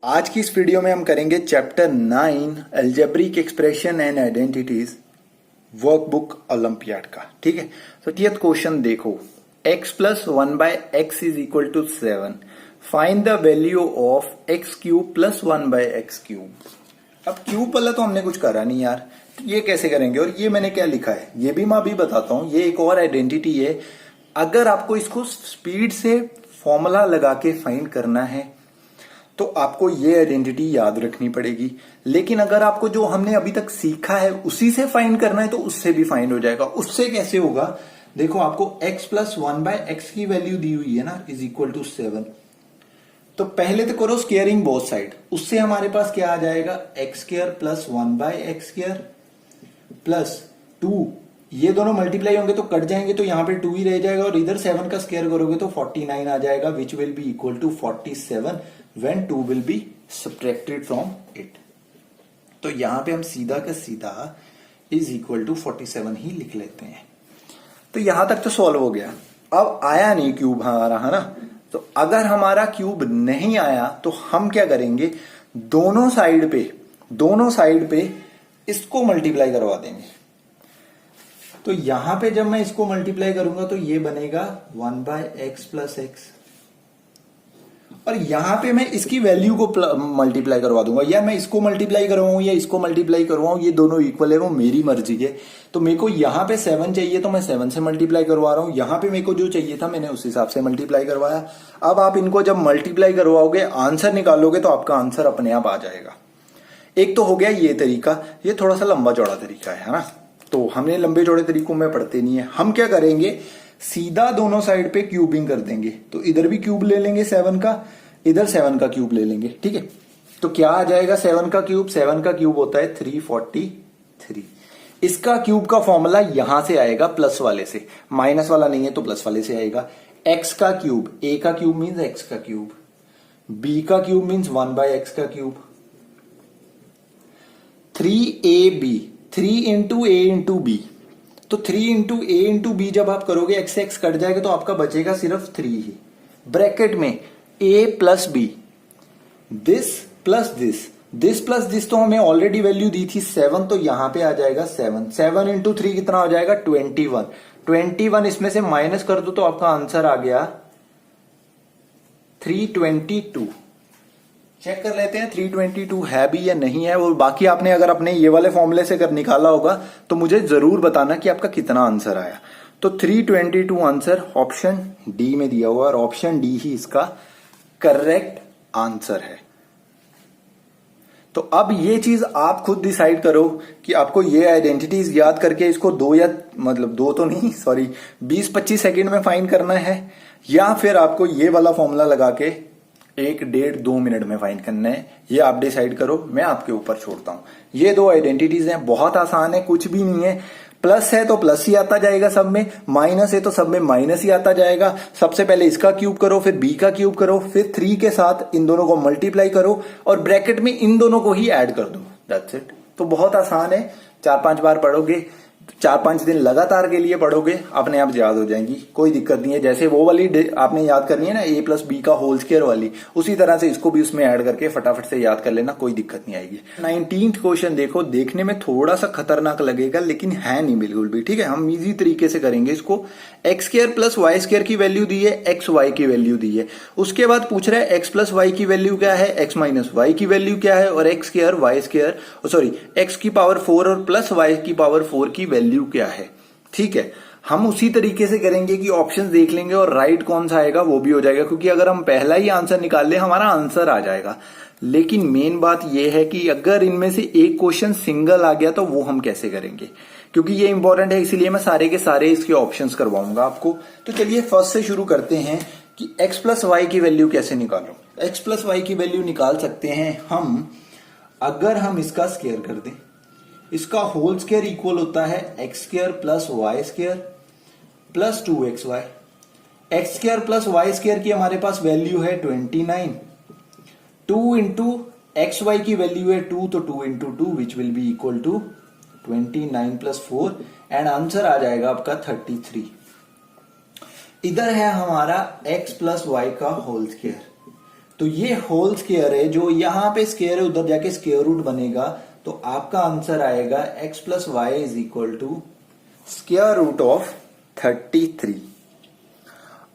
आज की इस वीडियो में हम करेंगे chapter 9 algebraic expression and identities workbook olympiad का। ठीक है, तो 30th क्वेश्चन देखो, x plus 1/x is equal to 7, find the value of x cube plus 1/x cube. अब क्यूब वाला तो हमने कुछ करा नहीं यार, तो ये कैसे करेंगे? और ये मैंने क्या लिखा है ये भी मैं अभी बताता हूं। ये एक और आइडेंटिटी है। अगर आपको इसको स्पीड से फॉर्मूला लगा के फाइंड करना है तो आपको ये आइडेंटिटी याद रखनी पड़ेगी, लेकिन अगर आपको जो हमने अभी तक सीखा है उसी से फाइंड करना है तो उससे भी फाइंड हो जाएगा। उससे कैसे होगा? देखो, आपको x प्लस 1/x की वैल्यू दी हुई है ना, इज इक्वल टू 7। तो पहले तो करो स्केयरिंग बोथ साइड। उससे हमारे पास क्या आ जाएगा? x square plus 1/x square plus 2। ये दोनों मल्टीप्लाई होंगे तो कट जाएंगे, तो यहां पे 2 ही रह जाएगा, और इधर 7 का स्क्वायर करोगे तो 49 आ जाएगा, which will be equal to 47 when 2 will be subtracted from it। तो यहां पे हम सीधा का सीधा इज इक्वल टू 47 ही लिख लेते हैं। तो यहां तक तो सॉल्व हो गया। अब आया नहीं क्यूब हमारा, है ना? तो अगर हमारा क्यूब नहीं आया तो हम क्या करेंगे? दोनों साइड पे इसको मल्टीप्लाई करवा देंगे। तो यहां पे जब मैं इसको मल्टीप्लाई करूंगा तो ये बनेगा 1/x प्लस x, और यहां पे मैं इसकी वैल्यू को मल्टीप्लाई करवा दूंगा, या मैं इसको मल्टीप्लाई करवाऊं या इसको मल्टीप्लाई करवाऊं, ये दोनों इक्वल है, वो मेरी मर्जी है। तो मेरे को यहां पे 7 चाहिए तो मैं 7 से मल्टीप्लाई करवा रहा हूं, यहां पे मेरे को जो चाहिए था मैंने उस हिसाब से मल्टीप्लाई करवाया। अब आप इनको जब मल्टीप्लाई करवाओगे, आंसर निकालोगे, तो आपका आंसर अपने आप आ जाएगा। एक तो हो गया ये तरीका, ये थोड़ा सा लंबा चौड़ा तरीका है ना? तो हमने लंबे चौड़े तरीकों में पढ़ते नहीं है। हम क्या करेंगे? सीधा दोनों साइड पे क्यूबिंग कर देंगे। तो इधर भी क्यूब ले लेंगे 7 का, इधर 7 का क्यूब ले लेंगे। ठीक है, तो क्या आ जाएगा 7 का क्यूब? 7 का क्यूब होता है 343। इसका क्यूब का फॉर्मूला यहां से आएगा प्लस वाले से, माइनस वाला नहीं है तो प्लस वाले से आएगा। x का क्यूब, a का क्यूब मीन्स x का क्यूब, b का क्यूब मीन्स 1/x का cube, 3ab, 3 into a into b। तो 3 इंटू a इंटू b जब आप करोगे, x से x कट जाएगा तो आपका बचेगा सिर्फ 3 ही। ब्रैकेट में a plus b, this plus this plus this, तो हमें ऑलरेडी वैल्यू दी थी 7, तो यहां पे आ जाएगा 7 इंटू 3 कितना हो जाएगा? 21। इसमें से माइनस कर दो तो आपका आंसर आ गया 322। चेक कर लेते हैं 322 है भी या नहीं है। और बाकी आपने अगर अपने ये वाले फॉर्मूले से अगर निकाला होगा तो मुझे जरूर बताना कि आपका कितना आंसर आया। तो 322 आंसर ऑप्शन डी में दिया हुआ, और ऑप्शन डी ही इसका करेक्ट आंसर है। तो अब ये चीज आप खुद डिसाइड करो कि आपको ये आइडेंटिटीज याद करके इसको 20-25 सेकंड में फाइंड करना है, या फिर आपको ये वाला फॉर्मूला लगा के 1-1.5-2 मिनट में फाइंड करना है। ये आप डिसाइड करो, मैं आपके ऊपर छोड़ता हूं। ये 2 आइडेंटिटीज हैं, बहुत आसान है, कुछ भी नहीं है। प्लस है तो प्लस ही आता जाएगा सब में, माइनस है तो सब में माइनस ही आता जाएगा। सबसे पहले इसका क्यूब करो, फिर b का क्यूब करो, फिर 3 के साथ इन दोनों को मल्टीप्लाई करो, और ब्रैकेट में इन दोनों को ही ऐड कर दो। That's it. तो बहुत आसान है, 4-5 बार पढ़ोगे, 4-5 दिन लगातार के लिए पढ़ोगे, अपने आप याद हो जाएंगी, कोई दिक्कत नहीं है। जैसे वो वाली आपने याद करनी है ना, a प्लस बी का होल स्क्वायर वाली, उसी तरह से इसको भी उसमें ऐड करके फटाफट से याद कर लेना, कोई दिक्कत नहीं आएगी। 19th क्वेश्चन देखो, देखने में थोड़ा सा खतरनाक लगेगा लेकिन है नहीं बिल्कुल भी। ठीक है, हम इजी तरीके से करेंगे इसको। X square plus Y square की वैल्यू दी है, एक्स वाई की वैल्यू दी है। उसके बाद पूछ रहा है एक्स प्लस वाई की वैल्यू क्या है, एक्स माइनस वाई की वैल्यू क्या है, और x square y square x की पावर 4 और प्लस वाई की पावर 4 की वैल्यू क्या है। ठीक है, हम उसी तरीके से करेंगे कि ऑप्शंस देख लेंगे और राइट कौन सा आएगा वो भी हो जाएगा, क्योंकि अगर हम पहला ही आंसर निकाल ले हमारा आंसर आ जाएगा। लेकिन मेन बात यह है कि अगर इनमें से एक क्वेश्चन सिंगल आ गया तो वो हम कैसे करेंगे, क्योंकि ये इंपॉर्टेंट है, इसलिए मैं सारे के सारे इसके ऑप्शंस करवाऊंगा आपको। तो चलिए फर्स्ट से शुरू करते हैं कि x प्लस वाई की वैल्यू कैसे निकालो। x प्लस वाई की वैल्यू निकाल सकते हैं हम, अगर हम इसका स्क्वायर कर दें। इसका होल स्क्वायर इक्वल होता है x square plus Y square plus 2xy। X square plus Y square की हमारे पास वैल्यू है 29। 2 इंटू एक्स वाई की वैल्यू है 2, तो 2 into 2 which will be equal to 29 plus 4, and answer आ जाएगा आपका 33। इधर है हमारा x प्लस वाई का होल स्क्वायर। तो ये होल स्क्वायर है, जो यहां पे स्क्वायर है उधर जाके स्क्वायर रूट बनेगा, तो आपका आंसर आएगा x plus y is equal to square root of 33।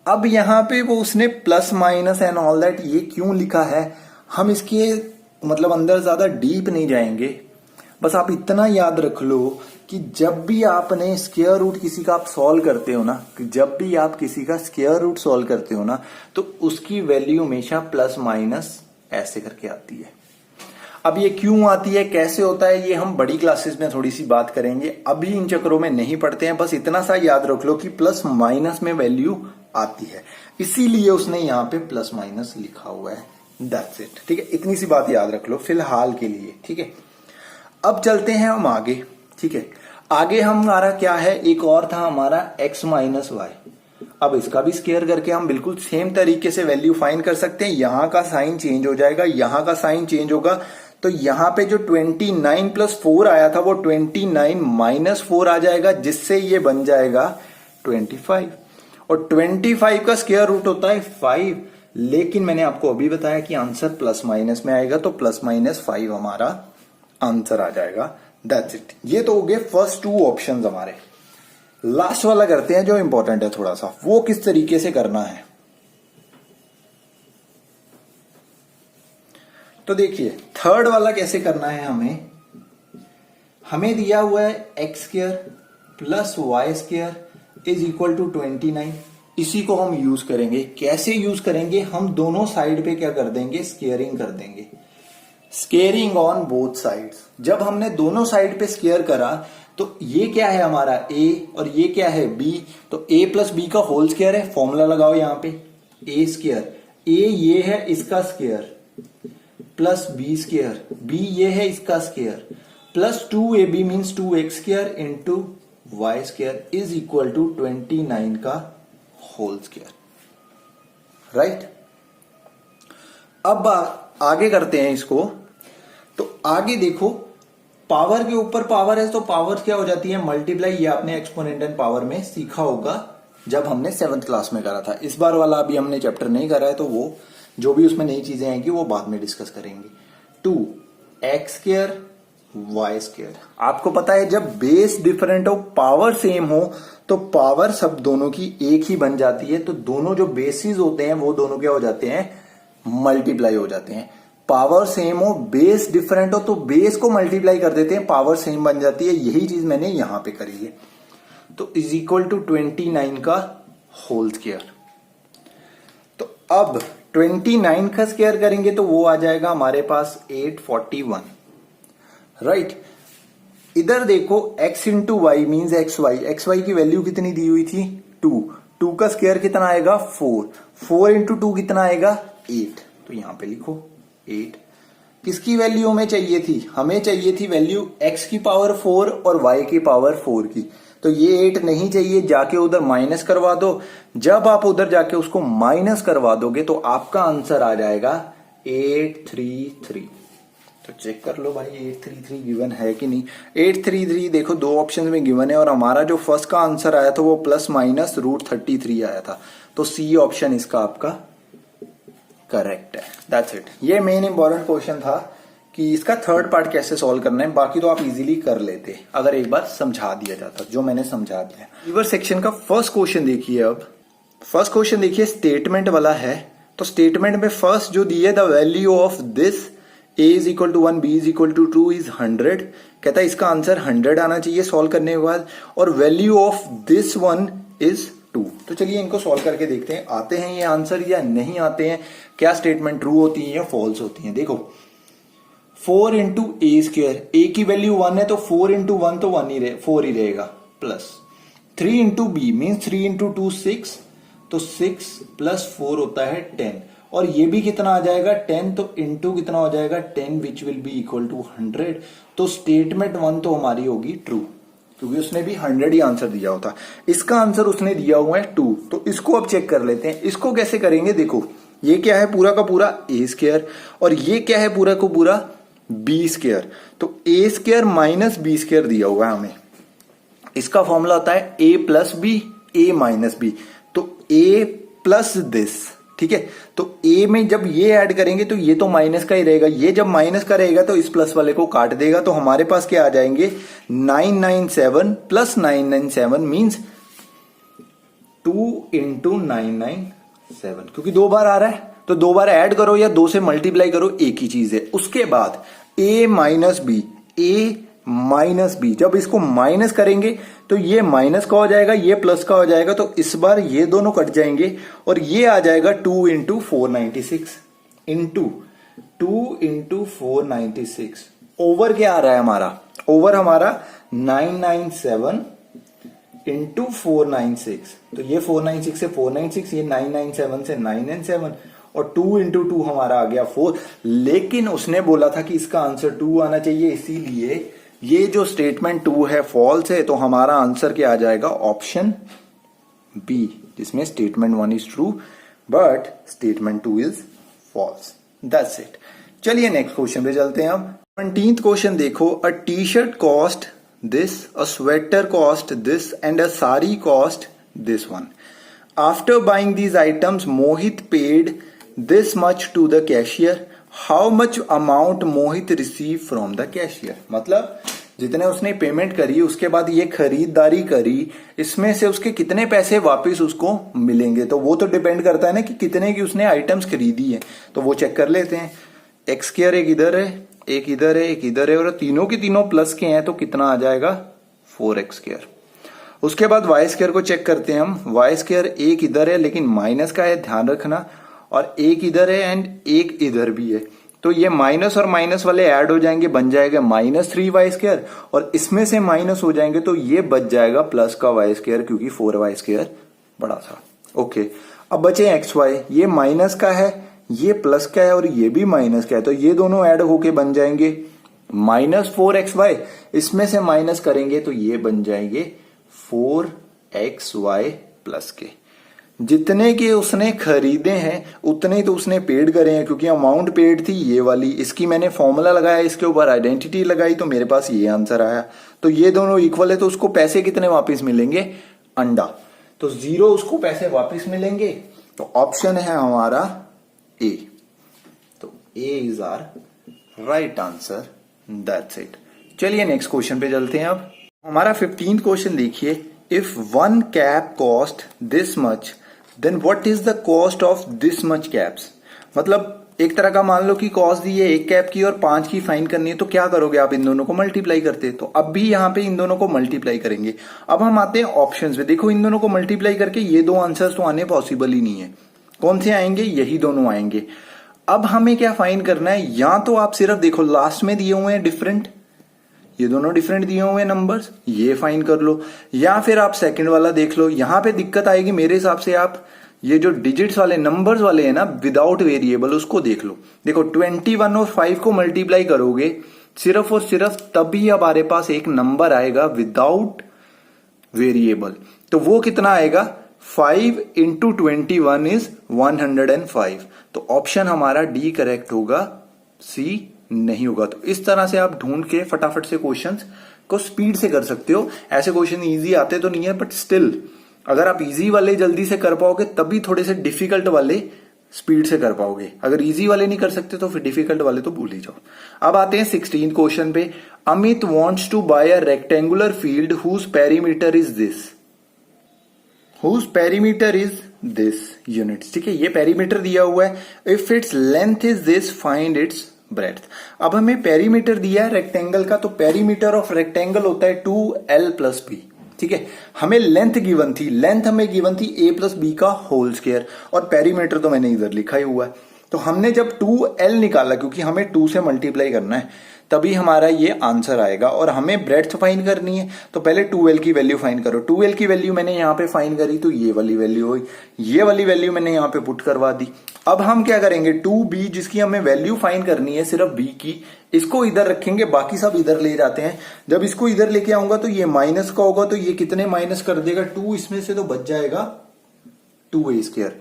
अब यहां पे वो उसने plus minus and all that ये क्यों लिखा है, हम इसके मतलब अंदर ज्यादा डीप नहीं जाएंगे। बस आप इतना याद रख लो कि जब भी आपने स्क्वायर रूट किसी का आप सॉल्व करते हो ना, जब भी आप किसी का स्क्वायर रूट सॉल्व करते हो ना, तो उसकी वैल्यू हमेशा प्लस माइनस ऐसे करके आती है। अब ये क्यों आती है, कैसे होता है, ये हम बड़ी क्लासेस में थोड़ी सी बात करेंगे, अभी इन चक्रों में नहीं पढ़ते हैं। बस इतना सा याद रख लो कि प्लस माइनस में वैल्यू आती है, इसीलिए उसने यहां पे प्लस माइनस लिखा हुआ है। दैट्स इट, ठीक है, इतनी सी बात याद रख लो फिलहाल के लिए, ठीक है। अब चलते हैं हम आगे, ठीक है। आगे हमारा क्या है, एक और था हमारा x माइनस वाई। अब इसका भी स्क्वायर करके हम बिल्कुल सेम तरीके से वैल्यू फाइंड कर सकते हैं। यहां का साइन चेंज हो जाएगा, यहां का साइन चेंज होगा, तो यहां पे जो 29 प्लस 4 आया था वो 29 माइनस 4 आ जाएगा, जिससे ये बन जाएगा 25। और 25 का स्क्वायर रूट होता है 5, लेकिन मैंने आपको अभी बताया कि आंसर प्लस माइनस में आएगा, तो प्लस माइनस 5 हमारा आंसर आ जाएगा। That's it. ये तो हो गए फर्स्ट टू ऑप्शंस हमारे। लास्ट वाला करते हैं जो इंपॉर्टेंट है थोड़ा सा, वो किस तरीके से करना है। तो देखिए थर्ड वाला कैसे करना है, हमें दिया हुआ है x square plus Y square is equal to 29। इसी को हम यूज करेंगे। कैसे यूज करेंगे, हम दोनों साइड पे क्या कर देंगे, स्क्वेयरिंग कर देंगे। Squaring on both sides. जब हमने दोनों साइड पे स्क्वेयर करा तो ये क्या है हमारा a और ये क्या है b, तो a प्लस बी का होल स्क्वायर है। फॉर्मूला लगाओ यहां पे, a स्क्वायर, a ये है इसका square plus b square, b ये है इसका square plus 2ab means 2x square into y square is equal to 29 का होल स्क्वायर। राइट, अब आगे करते हैं इसको। तो आगे देखो, पावर के ऊपर पावर है तो पावर क्या हो जाती है, मल्टीप्लाई। ये आपने एक्सपोनेंट एंड पावर में सीखा होगा जब हमने 7th क्लास में करा था। इस बार वाला अभी हमने चैप्टर नहीं करा है, तो वो जो भी उसमें नई चीजें आएंगी वो बाद में डिस्कस करेंगे। 2x square y square. आपको पता है जब बेस डिफरेंट हो पावर सेम हो तो पावर सब दोनों की एक ही बन जाती है। तो दोनों जो बेसिस होते हैं वो दोनों क्या हो जाते हैं, मल्टीप्लाई हो जाते हैं। पावर सेम हो बेस डिफरेंट हो तो बेस को मल्टीप्लाई कर देते हैं, पावर सेम बन जाती है। यही चीज मैंने यहां पे करी है। तो इज इक्वल टू 29 का होल स्क्वायर। तो अब 29 का स्क्वायर करेंगे तो वो आ जाएगा हमारे पास 841। राइट, इधर देखो x into y means x Y की वैल्यू कितनी दी हुई थी 2 का स्क्वायर कितना आएगा 4 इंटू 2 कितना आएगा 8। तो यहां पे लिखो 8। किसकी वैल्यू हमें चाहिए थी, हमें चाहिए थी वैल्यू x की पावर 4 और y की पावर 4 की। तो ये 8 नहीं चाहिए, जाके उधर माइनस करवा दो। जब आप उधर जाके उसको माइनस करवा दोगे तो आपका आंसर आ जाएगा 833। तो चेक कर लो भाई 833 गिवन है कि नहीं। 833 देखो दो ऑप्शन में गिवन है और हमारा जो फर्स्ट का आंसर आया था वो प्लस माइनस √33 आया था। तो सी ऑप्शन इसका आपका करेक्ट है। That's it. ये मेन इंपॉर्टेंट क्वेश्चन था कि इसका थर्ड पार्ट कैसे सॉल्व करना है। बाकी तो आप इजीली कर लेते अगर एक बार समझा दिया जाता, जो मैंने समझा दिया। रिवर्स सेक्शन का फर्स्ट क्वेश्चन देखिए। अब फर्स्ट क्वेश्चन देखिए, स्टेटमेंट वाला है। तो स्टेटमेंट में फर्स्ट जो दी है, the value of this a is equal to 1 b is equal to 2 is 100। कहता है इसका आंसर 100 आना चाहिए सॉल्व करने के बाद, और value of this one is 2। तो चलिए इनको सॉल्व करके देखते हैं आते हैं ये आंसर या नहीं आते हैं, क्या स्टेटमेंट ट्रू होती है या फॉल्स होती है। देखो 4 इंटू ए स्क्वायर, ए की वैल्यू 1 है तो 4 इंटू 1 तो 4 ही रहेगा, plus 3 into b mean 3 into 2 6, तो 6 प्लस 4 होता है 10। और ये भी कितना आ जाएगा 10, तो इंटू कितना हो जाएगा 10 which will be equal to 100। तो स्टेटमेंट 1 तो हमारी होगी ट्रू, क्योंकि उसने भी 100 ही आंसर दिया होता। इसका आंसर उसने दिया हुआ है 2। तो इसको अब चेक कर लेते हैं। इसको कैसे करेंगे, देखो ये क्या है पूरा का पूरा ए स्क्वायर और ये क्या है पूरा का पूरा बी स्क्वायर। तो ए स्क्वायर माइनस बी स्क्वायर दिया हुआ है हमें। इसका फॉर्मूला होता है ए plus b a minus b. तो ए प्लस दिस, ठीक है। तो ए में जब ये ऐड करेंगे तो ये तो माइनस का ही रहेगा, ये जब माइनस का रहेगा तो इस प्लस वाले को काट देगा, तो हमारे पास क्या आ जाएंगे 997 प्लस 997 मीन्स 2 इंटू 997, क्योंकि 2 बार आ रहा है तो 2 बार ऐड करो या 2 से मल्टीप्लाई करो, एक ही चीज है। उसके बाद ए माइनस बी, जब इसको माइनस करेंगे तो ये माइनस का हो जाएगा, ये प्लस का हो जाएगा, तो इस बार ये दोनों कट जाएंगे और ये आ जाएगा 2 इंटू 496 इंटू 2 इंटू 496। ओवर क्या आ रहा है हमारा, ओवर हमारा 997 इंटू 496, तो ये 496 से 496, ये 997 से 997 और 2 इंटू 2 हमारा आ गया 4। लेकिन उसने बोला था कि इसका आंसर 2 आना चाहिए, इसीलिए ये जो स्टेटमेंट 2 है फॉल्स है, तो हमारा आंसर क्या आ जाएगा ऑप्शन बी, जिसमें statement 1 is true but statement 2 is false. That's it. चलिए नेक्स्ट क्वेश्चन पे चलते हैं। अब 17th क्वेश्चन देखो, a T shirt cost this, a sweater cost this and a sari cost this one. After buying these items Mohit paid this much to the cashier, how much amount Mohit receive from the cashier. मतलब जितने उसने payment करी उसके बाद ये खरीदारी करी, इसमें से उसके कितने पैसे वापस उसको मिलेंगे, तो वो तो डिपेंड करता है ना कि कितने की उसने आइटम्स खरीदी है, तो वो चेक कर लेते हैं। एक्स स्क्वायर एक इधर है, एक इधर है, एक इधर है, और तीनों की तीनों प्लस के हैं, तो कितना आ जाएगा 4x स्क्वायर। उसके बाद वाई स्क्वायर को चेक करते हैं हम। वाई स्क्वायर एक इधर है लेकिन माइनस का है, ध्यान रखना, और एक इधर है एंड एक इधर भी है, तो ये माइनस और माइनस वाले ऐड हो जाएंगे, बन जाएगा -3y स्क्वायर, और इसमें से माइनस हो जाएंगे तो ये बच जाएगा प्लस का y स्क्वायर, क्योंकि 4y स्क्वायर बड़ा था। ओके, अब बचे एक्स वाई, ये माइनस का है, ये प्लस का है और ये भी माइनस का है, तो ये दोनों ऐड होके बन जाएंगे -4xy, इसमें से माइनस करेंगे तो ये बन जाएंगे 4xy प्लस के। जितने के उसने खरीदे हैं उतने तो उसने पेड करे हैं, क्योंकि अमाउंट पेड थी ये वाली, इसकी मैंने फॉर्मूला लगाया, इसके ऊपर आइडेंटिटी लगाई, तो मेरे पास ये आंसर आया। तो ये दोनों इक्वल है, तो उसको पैसे कितने वापस मिलेंगे, अंडा, तो 0 उसको पैसे वापस मिलेंगे, तो ऑप्शन है हमारा ए, तो A is our right answer. That's it. चलिए नेक्स्ट क्वेश्चन पे चलते हैं। अब हमारा 15th क्वेश्चन देखिए, if 1 cap cost this much then what is the cost of this much caps. मतलब एक तरह का मान लो कि कॉस्ट दी है 1 कैप की और 5 की फाइन करनी है, तो क्या करोगे आप, इन दोनों को मल्टीप्लाई करते, तो अब भी यहाँ पे इन दोनों को मल्टीप्लाई करेंगे। अब हम आते हैं ऑप्शंस पे, देखो इन दोनों को मल्टीप्लाई करके ये 2 आंसर्स तो आने पॉसिबल ही नहीं है। कौन से आएंगे, यही दोनों आएंगे। अब हमें क्या फाइन करना है, या तो आप सिर्फ देखो लास्ट में दिए हुए हैं डिफरेंट, ये दोनों डिफरेंट दिए हुए नंबर्स, ये फाइन कर लो, या फिर आप सेकंड वाला देख लो। यहां पे दिक्कत आएगी मेरे हिसाब से, आप ये जो डिजिट्स वाले नंबर्स वाले हैं ना विदाउट वेरिएबल, उसको देख लो। देखो 21 और 5 को मल्टीप्लाई करोगे सिर्फ और सिर्फ तभी हमारे पास एक नंबर आएगा विदाउट वेरिएबल, तो वो कितना आएगा, 5 इंटू 21 इज 105, तो ऑप्शन हमारा डी करेक्ट होगा, सी नहीं होगा। तो इस तरह से आप ढूंढ के फटाफट से क्वेश्चंस को स्पीड से कर सकते हो। ऐसे क्वेश्चन इजी आते तो नहीं है, बट स्टिल अगर आप इजी वाले जल्दी से कर पाओगे तभी थोड़े से डिफिकल्ट वाले स्पीड से कर पाओगे। अगर इजी वाले नहीं कर सकते तो फिर डिफिकल्ट वाले तो भूल ही जाओ। अब आते हैं 16th क्वेश्चन पे, Amit wants to buy a rectangular field whose perimeter is this, whose perimeter is this units. ठीक है, ये पेरीमीटर दिया हुआ है, if its length is this find its breadth. अब हमें पेरीमीटर दिया है रेक्टेंगल का, तो पेरीमीटर ऑफ रेक्टेंगल होता है 2l प्लस बी। ठीक है, हमें लेंथ गिवन थी, लेंथ हमें गिवन थी a प्लस बी का होल स्क्वायर, और पेरीमीटर तो मैंने इधर लिखा ही हुआ है। तो हमने जब 2l निकाला, क्योंकि हमें 2 से मल्टीप्लाई करना है, तभी हमारा ये आंसर आएगा। और हमें ब्रेड्थ फाइंड करनी है, तो पहले 2l की वैल्यू फाइंड करो। 2l की वैल्यू मैंने यहाँ पे फाइंड करी, तो ये वाली वैल्यू हुई, ये वाली वैल्यू मैंने यहाँ पे पुट करवा दी। अब हम क्या करेंगे, 2b जिसकी हमें वैल्यू फाइंड करनी है सिर्फ b की, इसको इधर रखेंगे, बाकी सब इधर ले जाते हैं। जब इसको इधर लेके आऊंगा तो ये माइनस का होगा, तो ये कितने माइनस कर देगा, 2, इसमें से तो बच जाएगा 2a स्क्वायर।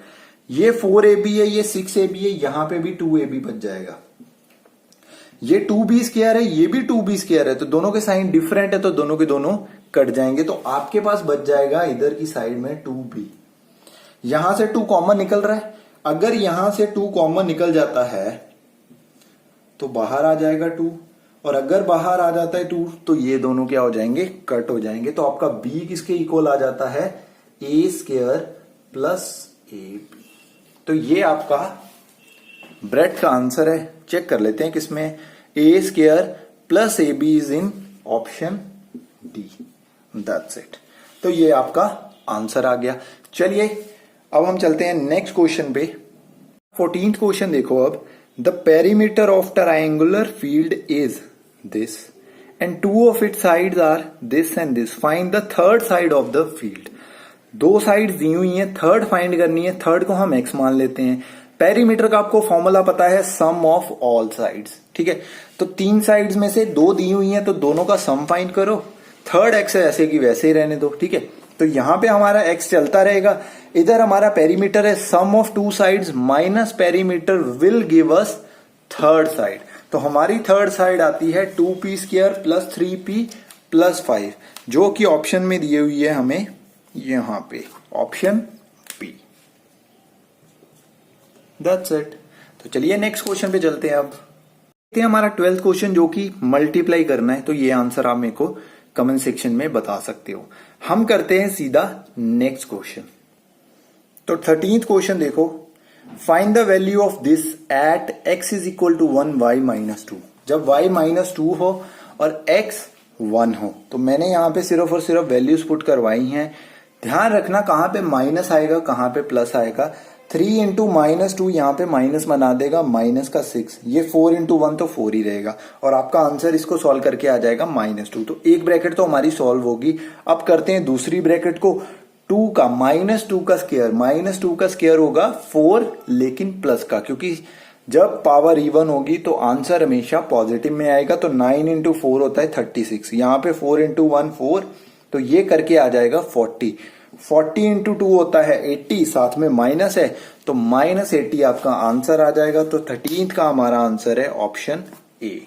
ये 4ab है, ये 6ab है, यहां पे भी 2ab बच जाएगा। ये 2b स्क्वायर है, ये भी 2b स्क्वायर है, तो दोनों के साइन डिफरेंट है, तो दोनों के दोनों कट जाएंगे। तो आपके पास बच जाएगा इधर की साइड में 2b, यहां से 2 कॉमन निकल रहा है, अगर यहां से 2 कॉमन निकल जाता है तो बाहर आ जाएगा 2, और अगर बाहर आ जाता है 2 तो ये दोनों क्या हो जाएंगे, कट हो जाएंगे। तो आपका b किसके इक्वल आ जाता है, a स्क्वायर प्लस ab। तो ये आपका ब्रेड का आंसर है। चेक कर लेते हैं किसमें, a square plus ab is in option D. That's it. तो ये आपका आंसर आ गया। चलिए अब हम चलते हैं नेक्स्ट क्वेश्चन पे। 14th क्वेश्चन देखो अब। The perimeter of triangular field is this and 2 of its sides are this and this, find the third side of the field. 2 sides दी हुई हैं, थर्ड फाइंड करनी है। थर्ड को हम x मान लेते हैं। पेरीमीटर का आपको फॉर्मूला पता है, सम ऑफ ऑल साइड्स, ठीक है। तो 3 साइड्स में से 2 दी हुई हैं तो दोनों का सम फाइंड करो। थर्ड x है ऐसे की वैसे ही रहने दो, ठीक है। तो यहां पे हमारा x चलता रहेगा। इधर हमारा पेरीमीटर है, sum of 2 sides minus perimeter will give us third side. तो हमारी थर्ड साइड आती है 2p square plus 3p plus 5, जो कि ऑप्शन में दी हुई है हमें यहां पे, ऑप्शन p। That's it. तो चलिए नेक्स्ट क्वेश्चन पे चलते हैं। अब देखते हैं हमारा 12th क्वेश्चन, जो कि मल्टीप्लाई करना है। तो ये आंसर आप मेरे को कमेंट सेक्शन में बता सकते हो। हम करते हैं सीधा नेक्स्ट क्वेश्चन। तो 13th क्वेश्चन देखो। Find the value of this at x is equal to 1 y minus 2। जब y माइनस 2 हो और x 1 हो। तो मैंने यहां पे सिर्फ और सिर्फ वैल्यूज पुट करवाई हैं। ध्यान रखना कहां पे माइनस आएगा कहां पे प्लस आएगा। 3 इंटू माइनस 2 यहां पे माइनस बना देगा, माइनस का 6। ये 4 इंटू 1 तो 4 ही रहेगा, और आपका आंसर इसको सॉल्व करके आ जाएगा -2। तो एक ब्रैकेट तो हमारी सॉल्व होगी। अब करते हैं दूसरी ब्रैकेट को। 2 का -2 का स्क्वायर, -2 का स्क्वायर होगा 4 लेकिन प्लस का, क्योंकि जब पावर इवन होगी तो आंसर हमेशा पॉजिटिव में आएगा। तो 9 इंटू 4 होता है 36। यहां पे 4 इंटू 1 4, तो ये करके आ जाएगा 40। 40 इंटू 2 होता है 80, साथ में माइनस है तो -80 आपका आंसर आ जाएगा। तो 13th का हमारा आंसर है ऑप्शन ए।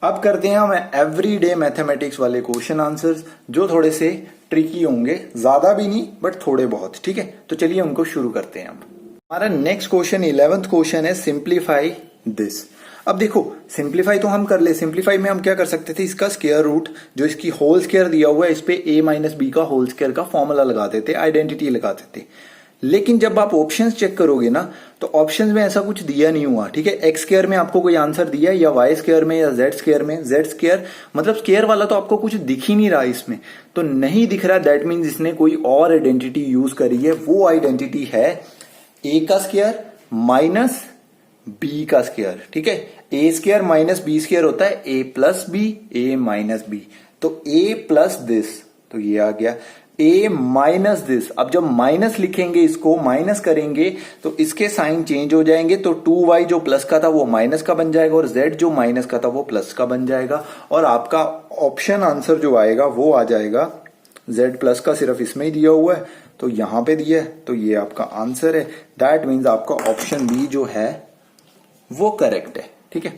अब करते हैं हम एवरीडे मैथमेटिक्स वाले क्वेश्चन आंसर्स, जो थोड़े से ट्रिकी होंगे, ज्यादा भी नहीं बट थोड़े बहुत, ठीक है। तो चलिए उनको शुरू करते हैं। अब हमारा नेक्स्ट क्वेश्चन 11th क्वेश्चन है, सिंप्लीफाई दिस। अब देखो सिंप्लीफाई तो हम कर ले। सिंप्लीफाई में हम क्या कर सकते थे, इसका स्क्वायर रूट जो इसकी होल स्क्वायर दिया हुआ है इस पे a माइनस बी का होल स्क्वायर का फॉर्मूला लगा देते, आइडेंटिटी लगा देते। लेकिन जब आप ऑप्शंस चेक करोगे ना तो ऑप्शंस में ऐसा कुछ दिया नहीं हुआ, ठीक है। एक्स स्क्वायर में आपको कोई आंसर दिया, या वाई स्क्वायर में, या जेड स्क्वायर में। जेड स्क्वायर मतलब स्क्वायर वाला तो आपको कुछ दिख ही नहीं रहा इसमें, तो नहीं दिख रहा, दैट मीन्स इसने कोई और आइडेंटिटी यूज करी है। वो आइडेंटिटी है a का स्क्वायर माइनस b का स्क्वायर, ठीक है। a square minus b square होता है a plus b, a minus b. तो a प्लस दिस, तो ये आ गया a माइनस दिस। अब जब माइनस लिखेंगे, इसको माइनस करेंगे तो इसके साइन चेंज हो जाएंगे। तो 2y जो प्लस का था वो माइनस का बन जाएगा, और z जो माइनस का था वो प्लस का बन जाएगा। और आपका ऑप्शन आंसर जो आएगा वो आ जाएगा, z प्लस का सिर्फ इसमें ही दिया हुआ है तो यहां पे दिया है, तो ये आपका आंसर है। दैट मीन्स आपका ऑप्शन बी जो है वो करेक्ट है, ठीक है।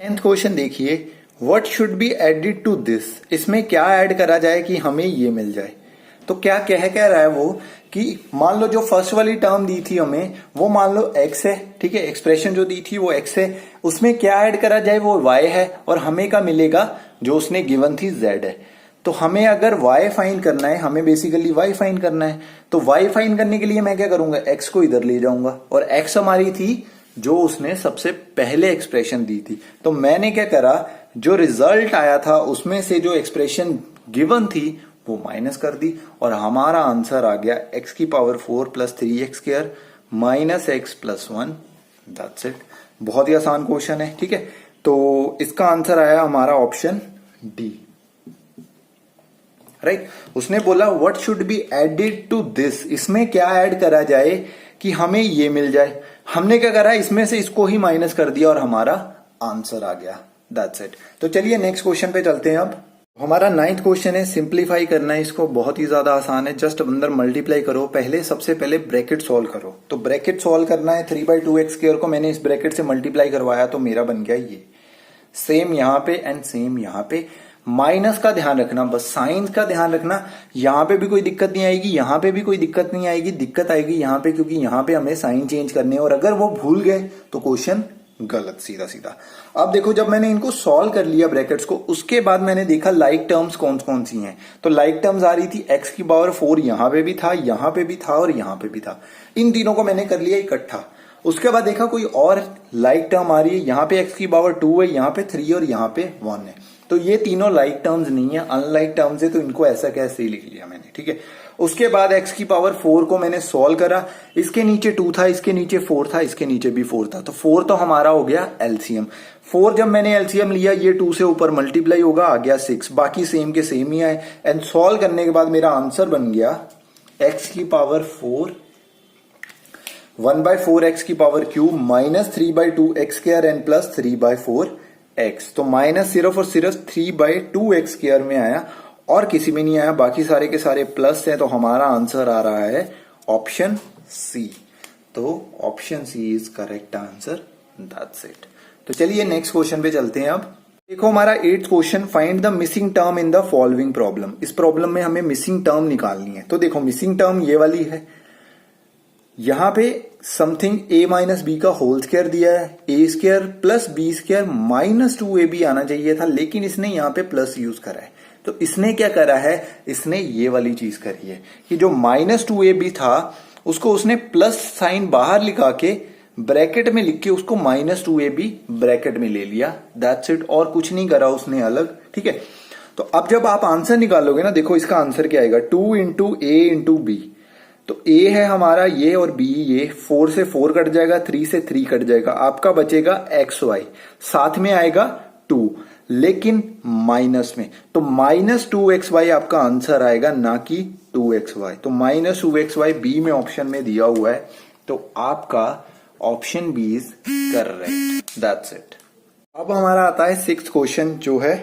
10th क्वेश्चन देखिए, what should be added to this. इसमें क्या ऐड करा जाए कि हमें ये मिल जाए। तो क्या कह रहा है वो कि मान लो जो फर्स्ट वाली टर्म दी थी हमें, वो मान लो x है, ठीक है। एक्सप्रेशन जो दी थी वो x है, उसमें क्या ऐड करा जाए वो y है, और हमें क्या मिलेगा जो उसने गिवन थी z है। तो हमें अगर y फाइंड करना है, हमें बेसिकली y फाइंड करना है, तो y फाइंड करने के लिए मैं क्या करूंगा, x को इधर ले जाऊंगा, और x हमारी थी जो उसने सबसे पहले एक्सप्रेशन दी थी। तो मैंने क्या करा, जो रिजल्ट आया था उसमें से जो एक्सप्रेशन गिवन थी वो माइनस कर दी, और हमारा आंसर आ गया x की power 4 plus 3x square minus x plus 1। That's it. बहुत ही आसान क्वेश्चन है, ठीक है। तो इसका आंसर आया हमारा ऑप्शन डी, राइट। उसने बोला what should be added to this, इसमें क्या ऐड करा जाए कि हमें ये मिल जाए। हमने क्या करा, इसमें से इसको ही माइनस कर दिया और हमारा आंसर आ गया। That's it. तो चलिए नेक्स्ट क्वेश्चन पे चलते हैं। अब हमारा 9th क्वेश्चन है, सिंप्लीफाई करना है इसको, बहुत ही ज्यादा आसान है। जस्ट अंदर मल्टीप्लाई करो, सबसे पहले ब्रैकेट सॉल्व करो। तो ब्रैकेट सॉल्व करना है, 3/2x स्क्वायर को मैंने इस ब्रैकेट से मल्टीप्लाई करवाया तो मेरा बन गया ये। सेम यहां पे एंड सेम यहां पे। माइनस का ध्यान रखना, बस साइन का ध्यान रखना। यहां पे भी कोई दिक्कत नहीं आएगी, यहां पे भी कोई दिक्कत नहीं आएगी, दिक्कत आएगी यहां पे, क्योंकि यहां पे हमें साइन चेंज करने हैं और अगर वो भूल गए तो क्वेश्चन गलत, सीधा सीधा। अब देखो जब मैंने इनको सॉल्व कर लिया ब्रैकेट्स को, उसके बाद मैंने देखा लाइक टर्म्स कौन कौन सी हैं। तो लाइक टर्म्स आ रही थी एक्स की पावर 4, यहां पे भी था, यहां पे भी था और यहां पे भी था। इन तीनों को मैंने कर लिया इकट्ठा। उसके बाद देखा कोई और लाइक टर्म आ रही है, यहां पे एक्स की पावर 2 है, यहां पे 3 और यहां पे 1 है। तो ये तीनों लाइक टर्म्स नहीं है, अनलाइक टर्म्स है, तो इनको ऐसा कैसे ही लिख लिया मैंने, ठीक है। उसके बाद x की पावर 4 को मैंने सॉल्व करा, इसके नीचे 2 था, इसके नीचे 4 था, इसके नीचे भी 4 था, तो 4 तो हमारा हो गया एलसीएम। 4 जब मैंने एलसीएम लिया, ये 2 से ऊपर मल्टीप्लाई होगा, आ गया 6, बाकी सेम के सेम ही आए। एंड सॉल्व करने के बाद मेरा आंसर बन गया x की पावर 4 1/4 x की power cube minus 3/2 x square and plus 3/4 x। तो माइनस सिर्फ और सिर्फ 3/2 x स्क्वायर में आया और किसी में नहीं आया, बाकी सारे के सारे प्लस हैं। तो हमारा आंसर आ रहा है ऑप्शन सी। तो option C is correct answer, that's it. तो चलिए नेक्स्ट क्वेश्चन पे चलते हैं। अब देखो हमारा 8th question, find the missing term in the following problem. इस प्रॉब्लम में हमें मिसिंग टर्म निकालनी है। तो देखो मिसिंग टर्म ये वाली है, यहां पे समथिंग a माइनस बी का होल स्क्वायर दिया है, a square plus b square minus 2ab आना चाहिए था, लेकिन इसने यहां पे प्लस यूज करा है। तो इसने क्या करा है, इसने ये वाली चीज करी है कि जो माइनस 2ab था उसको उसने प्लस साइन बाहर लिखा के ब्रैकेट में लिख के उसको माइनस 2ab ब्रैकेट में ले लिया, दैट्स इट। और कुछ नहीं करा उसने अलग, ठीक है। तो अब जब आप आंसर निकालोगे ना, देखो इसका आंसर क्या आएगा, 2 इंटू ए इंटू बी। तो a है हमारा ये और b ये, 4 से 4 कट जाएगा, 3 से 3 कट जाएगा, आपका बचेगा xy, साथ में आएगा 2 लेकिन माइनस में। तो माइनस 2xy आपका आंसर आएगा, ना कि 2xy। तो माइनस 2xy बी में ऑप्शन में दिया हुआ है, तो आपका option B is correct, that's it. अब हमारा आता है 6th क्वेश्चन, जो है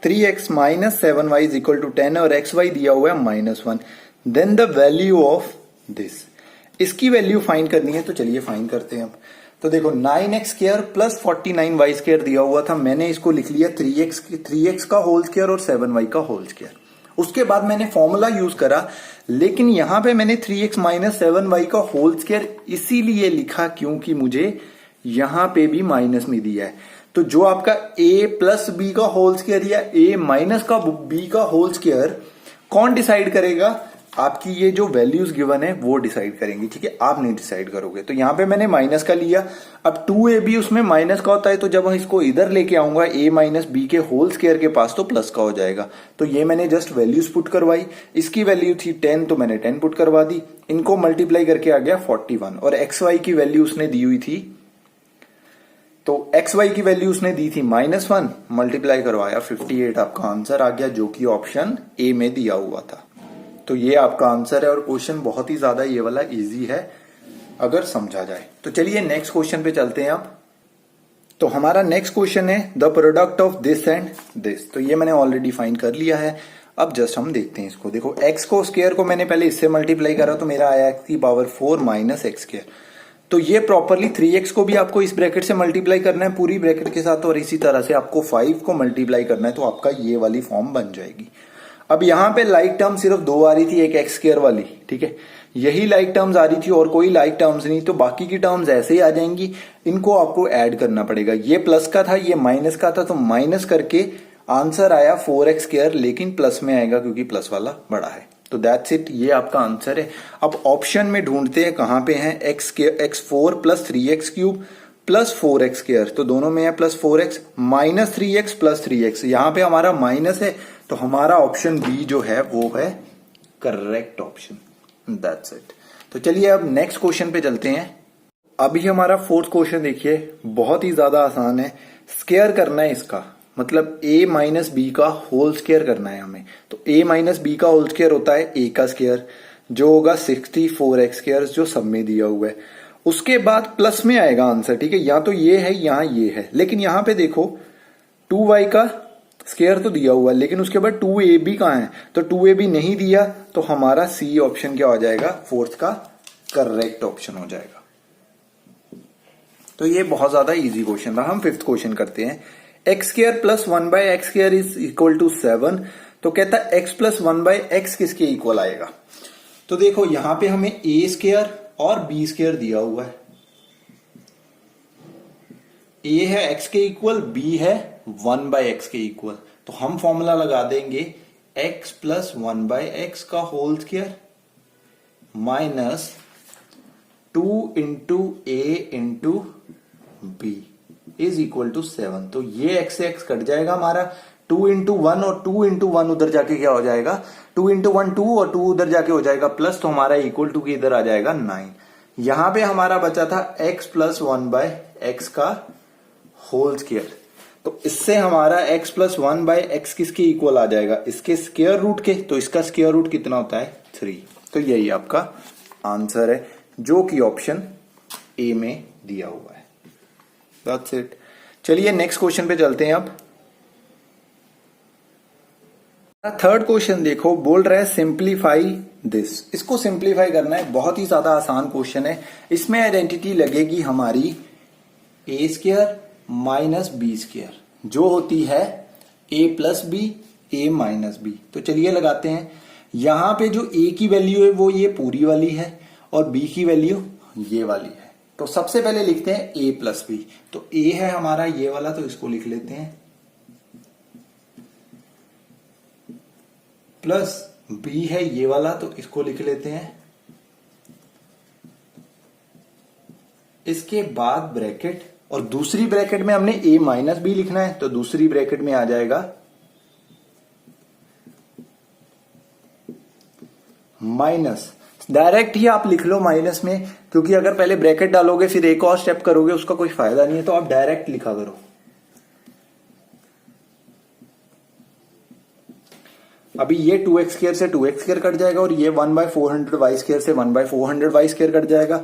3x minus 7y is equal to 10 और xy दिया हुआ है -1, then the value of this. इसकी वैल्यू फाइंड करनी है, तो चलिए फाइंड करते हैं अब। तो देखो 9x square plus 49y square दिया हुआ था, मैंने इसको लिख लिया 3x का होल स्क्वायर और 7y का होल स्क्वायर। उसके बाद मैंने फॉर्मूला यूज करा, लेकिन यहां पे मैंने 3x माइनस 7y का होल स्क्वायर इसीलिए लिखा क्योंकि मुझे यहां पे भी माइनस में दिया है। तो जो आपका a प्लस बी का होल स्क्वायर या a माइनस का बी का होल स्क्वायर कौन डिसाइड करेगा, आपकी ये जो वैल्यूज गिवन है वो डिसाइड करेंगी, ठीक है, आप नहीं डिसाइड करोगे। तो यहां पे मैंने माइनस का लिया, अब 2ab उसमें माइनस का होता है, तो जब हम इसको इधर लेके आऊंगा a माइनस बी के होल स्क्वायर के पास, तो प्लस का हो जाएगा। तो ये मैंने जस्ट वैल्यूज पुट करवाई, इसकी वैल्यू थी 10 तो मैंने 10 पुट करवा दी, इनको मल्टीप्लाई करके आ गया 41 और xy की वैल्यू उसने दी हुई थी, तो xy की वैल्यू उसने दी थी -1, मल्टीप्लाई करवाया 58, आपका आंसर आ गया, जो कि ऑप्शन ए में दिया हुआ था। तो ये आपका आंसर है और क्वेश्चन बहुत ही ज्यादा ये वाला इजी है अगर समझा जाए। तो चलिए नेक्स्ट क्वेश्चन पे चलते हैं अब। तो हमारा नेक्स्ट क्वेश्चन है the product of this and this. तो ये मैंने ऑलरेडी फाइंड कर लिया है, अब जस्ट हम देखते हैं इसको। देखो x को स्क्वायर को मैंने पहले इससे मल्टीप्लाई करा, तो मेरा आया x की पावर 4 माइनस एक्स स्क्वायर। तो ये प्रॉपरली 3x को भी आपको इस ब्रैकेट से मल्टीप्लाई करना है पूरी ब्रैकेट के साथ, और इसी तरह से आपको 5 को मल्टीप्लाई करना है, तो आपका ये वाली फॉर्म बन जाएगी। अब यहां पे लाइक टर्म सिर्फ 2 आ रही थी, एक एक्स स्क्वायर वाली, ठीक है, यही लाइक टर्म्स आ रही थी और कोई लाइक टर्म्स नहीं, तो बाकी की टर्म्स ऐसे ही आ जाएंगी, इनको आपको ऐड करना पड़ेगा। ये प्लस का था, ये माइनस का था, तो माइनस करके आंसर आया 4x स्क्वायर, लेकिन प्लस में आएगा क्योंकि प्लस वाला बड़ा है। तो दैट्स इट, ये आपका आंसर है। अब ऑप्शन में ढूंढते हैं कहां पे है, x4 plus 3x cube plus 4x square, तो दोनों में है plus 4x minus 3x plus 3x, यहां पे हमारा माइनस है, तो हमारा ऑप्शन बी जो है वो है करेक्ट ऑप्शन, दैट्स इट। तो चलिए अब नेक्स्ट क्वेश्चन पे चलते हैं। अभी हमारा 4th क्वेश्चन देखिए, बहुत ही ज्यादा आसान है, स्क्वायर करना है इसका, मतलब a माइनस बी का होल स्क्वायर करना है हमें। तो a माइनस बी का होल स्क्वायर होता है a का स्क्वायर, जो होगा 64x स्क्वायर, जो सब में दिया हुआ है। उसके बाद प्लस में आएगा आंसर, ठीक है, या तो ये है यहां ये है, लेकिन यहां पे देखो 2y का स्क्वायर तो दिया हुआ है, लेकिन उसके बाद 2ab कहां है, तो 2ab नहीं दिया, तो हमारा सी ऑप्शन क्या हो जाएगा, 4th का करेक्ट ऑप्शन हो जाएगा। तो ये बहुत ज्यादा इजी क्वेश्चन था। हम 5th क्वेश्चन करते हैं। X square plus 1/x square is equal to 7। तो कहता है x प्लस 1/x किसके इक्वल आएगा। तो देखो यहां पे हमें a स्क्वायर और b स्क्वायर दिया हुआ है। a है x के इक्वल, b है 1/x के इक्वल। तो हम फॉर्मूला लगा देंगे x प्लस 1/x का whole square minus 2 into a into b is equal to 7। तो ये x से x कट जाएगा हमारा, 2 इंटू 1 और 2 इंटू 1 उधर जाके क्या हो जाएगा, 2 इंटू 1 2 और 2 उधर जाके हो जाएगा प्लस, तो हमारा इक्वल टू की इधर आ जाएगा 9। यहां पे हमारा बचा था x प्लस 1/x का होल स्क्वायर। तो इससे हमारा x प्लस 1/x किसके इक्वल आ जाएगा, इसके स्क्वायर रूट के। तो इसका स्क्वायर रूट कितना होता है 3। तो यही आपका आंसर है जो कि ऑप्शन ए में दिया हुआ है। That's it. चलिए नेक्स्ट क्वेश्चन पे चलते हैं। अब थर्ड क्वेश्चन देखो, बोल रहा है सिंप्लीफाई दिस। इसको सिंप्लीफाई करना है, बहुत ही ज्यादा आसान क्वेश्चन है। इसमें आइडेंटिटी लगेगी हमारी a square minus b square, जो होती है a plus b a minus b. तो चलिए लगाते हैं। यहां पे जो a की वैल्यू है वो ये पूरी वाली है और b की वैल्यू ये वाली है। तो सबसे पहले लिखते हैं a प्लस बी। तो a है हमारा ये वाला, तो इसको लिख लेते हैं, प्लस b है ये वाला, तो इसको लिख लेते हैं। इसके बाद ब्रैकेट, और दूसरी ब्रैकेट में हमने a माइनस बी लिखना है, तो दूसरी ब्रैकेट में आ जाएगा माइनस। डायरेक्ट ही आप लिख लो माइनस में, क्योंकि अगर पहले ब्रैकेट डालोगे फिर एक और स्टेप करोगे उसका कोई फायदा नहीं है, तो आप डायरेक्ट लिखा करो। अभी ये 2x स्क्वायर से 2x स्क्वायर कट जाएगा और ये 1/400 y स्क्वायर से 1/400 y स्क्वायर कट जाएगा।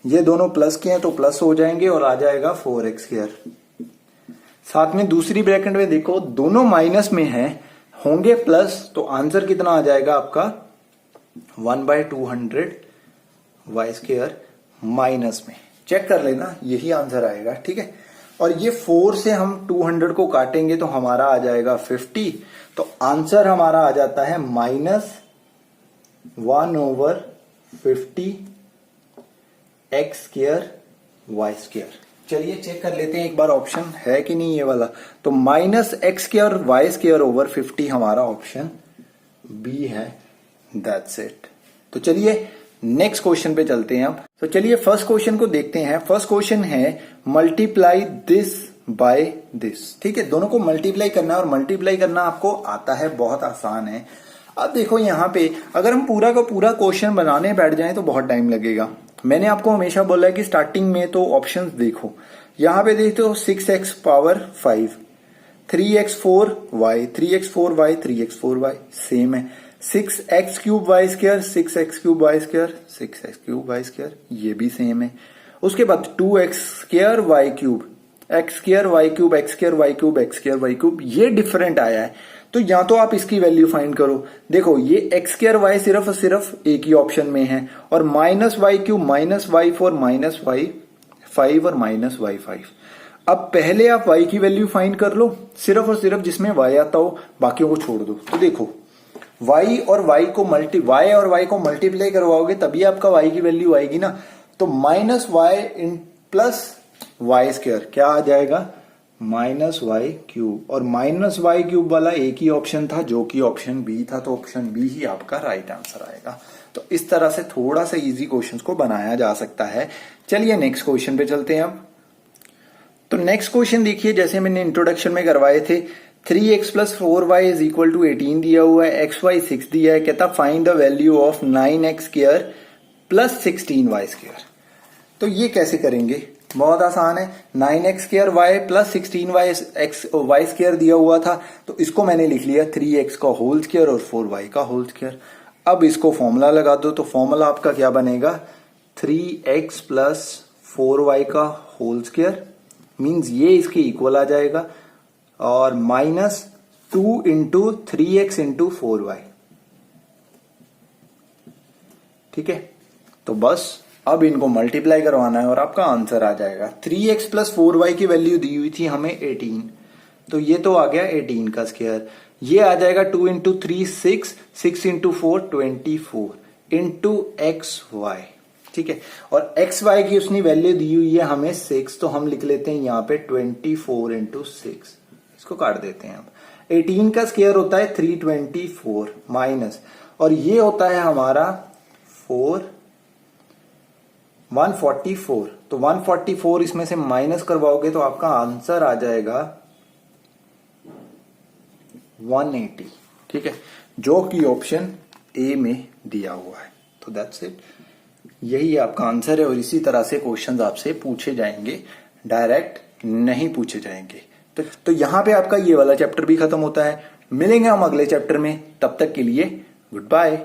ये दोनों प्लस के हैं तो प्लस हो जाएंगे और आ जाएगा 4x स्क्वायर। साथ में दूसरी ब्रैकेट में देखो दोनों माइनस में हैं, होंगे प्लस, तो आंसर कितना आ जाएगा आपका 1/200 y स्क्वायर माइनस में। चेक कर लेना, यही आंसर आएगा। ठीक है, और ये 4 से हम 200 को काटेंगे तो हमारा आ जाएगा 50। तो आंसर हमारा आ जाता है -1/50 x स्क्वायर y स्क्वायर। चलिए चेक कर लेते हैं एक बार ऑप्शन है कि नहीं ये वाला। तो -x square y square over 50 हमारा ऑप्शन बी है। That's it. तो चलिए नेक्स्ट क्वेश्चन पे चलते हैं अब। तो चलिए फर्स्ट क्वेश्चन को देखते हैं। फर्स्ट क्वेश्चन है मल्टीप्लाई दिस बाय दिस। ठीक है, दोनों को मल्टीप्लाई करना है और मल्टीप्लाई करना आपको आता है, बहुत आसान है। अब देखो यहाँ पे अगर हम पूरा का पूरा क्वेश्चन बनाने बैठ जाएं तो बहुत टाइम लगेगा। मैंने आपको हमेशा बोला है कि स्टार्टिंग में तो ऑप्शंस देखो। यहाँ पे देखते हो 6x power 5, 3x4y, 3x4y, 3x4y same है। 6x cube y square, 6x cube y square, 6x cube y square, ये भी सेम है। उसके बाद 2x square y cube, x square y cube, x square y cube, x square y cube, ये different आया है। तो या तो आप इसकी वैल्यू फाइंड करो। देखो ये एक्स स्क्वायर वाई सिर्फ और सिर्फ एक ही ऑप्शन में है, और minus y cube, minus y 4, minus y 5 और माइनस वाई 5। अब पहले आप y की वैल्यू फाइंड कर लो, सिर्फ और सिर्फ जिसमें y आता हो, बाकियों को छोड़ दो। तो देखो y और y को मल्टीप्लाई करवाओगे तभी आपका y की वैल्यू आएगी ना। तो minus Y in plus Y square क्या आ जाएगा, माइनस वाई क्यूब। और माइनस वाई क्यूब वाला एक ही ऑप्शन था जो कि ऑप्शन बी था, तो ऑप्शन बी ही आपका राइट आंसर आएगा। तो इस तरह से थोड़ा सा इजी क्वेश्चंस को बनाया जा सकता है। चलिए नेक्स्ट क्वेश्चन पे चलते हैं अब। तो नेक्स्ट क्वेश्चन देखिए, जैसे मैंने इंट्रोडक्शन में करवाए थे, 3x plus 4y is equal to 18 दिया हुआ है, xy 6 दिया है। कहता find the value of 9x square plus 16y square. तो ये कैसे करेंगे, बहुत आसान है। 9x square y plus 16y y square दिया हुआ था, तो इसको मैंने लिख लिया 3x का होल स्क्वायर और 4y का होल स्क्वायर। अब इसको फॉर्मूला लगा दो, तो फॉर्मूला आपका क्या बनेगा, 3x प्लस 4y का होल स्क्वायर मीन्स ये इसके इक्वल आ जाएगा, और minus 2 into 3x into 4y। ठीक है, तो बस अब इनको मल्टीप्लाई करवाना है और आपका आंसर आ जाएगा। 3x प्लस 4y की वैल्यू दी हुई थी हमें 18, तो ये तो आ गया 18 का स्क्वायर। ये आ जाएगा 2 into 3 6, 6 into 4 24 into x y. ठीक है, और एक्स वाई की उसने वैल्यू दी हुई है हमें 6, तो हम लिख लेते हैं यहाँ पे 24 इंटू 6, इसको काट देते हैं हम। 18 का स्क्वायर होता है 324 माइनस, और ये होता है हमारा 144, तो 144 इसमें से माइनस करवाओगे तो आपका आंसर आ जाएगा 180। ठीक है, जो कि ऑप्शन ए में दिया हुआ है। तो दैट्स इट, यही आपका आंसर है। और इसी तरह से क्वेश्चंस आपसे पूछे जाएंगे, डायरेक्ट नहीं पूछे जाएंगे। तो यहां पे आपका ये वाला चैप्टर भी खत्म होता है। मिलेंगे हम अगले चैप्टर में, तब तक के लिए गुड बाय।